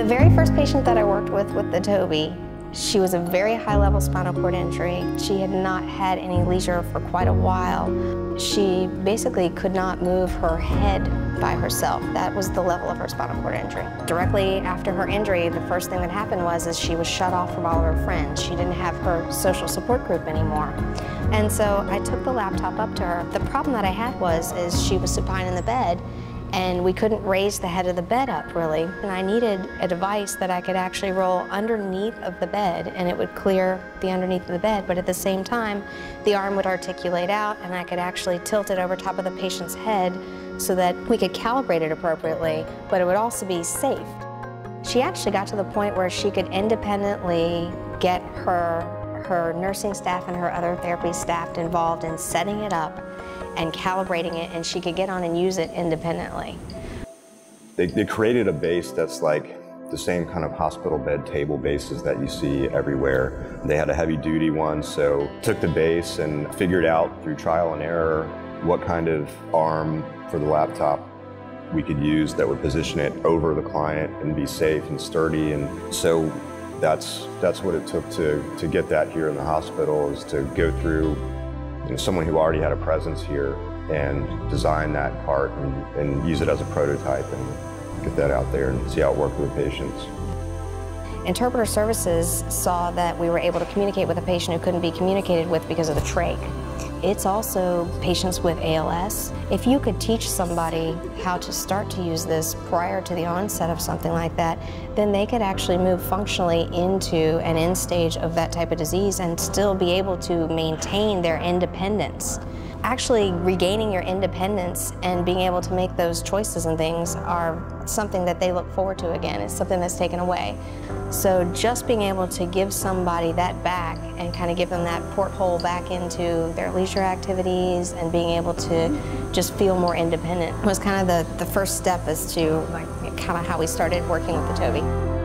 very first patient that I worked with the Tobii, she was a very high-level spinal cord injury. She had not had any leisure for quite a while. She basically could not move her head by herself. That was the level of her spinal cord injury. Directly after her injury, the first thing that happened was she was shut off from all of her friends. She didn't have her social support group anymore. And so I took the laptop up to her. The problem that I had was she was supine in the bed, and we couldn't raise the head of the bed up really. And I needed a device that I could actually roll underneath of the bed, and it would clear the underneath of the bed, but at the same time, the arm would articulate out and I could actually tilt it over top of the patient's head so that we could calibrate it appropriately, but it would also be safe. She actually got to the point where she could independently get her nursing staff and her other therapy staff involved in setting it up and calibrating it, and she could get on and use it independently. They created a base that's like the same kind of hospital bed table bases that you see everywhere. They had a heavy duty one, so took the base and figured out through trial and error what kind of arm for the laptop we could use that would position it over the client and be safe and sturdy. And so that's what it took to get that here in the hospital, is to go through someone who already had a presence here and design that part and use it as a prototype and get that out there and see how it worked with patients. Interpreter Services saw that we were able to communicate with a patient who couldn't be communicated with because of the trach. It's also patients with ALS. If you could teach somebody how to start to use this prior to the onset of something like that, then they could actually move functionally into an end stage of that type of disease and still be able to maintain their independence. Actually regaining your independence and being able to make those choices and things are something that they look forward to again. It's something that's taken away. So just being able to give somebody that back and kind of give them that porthole back into their leisure activities and being able to just feel more independent was kind of the first step as to kind of how we started working with the Tobii.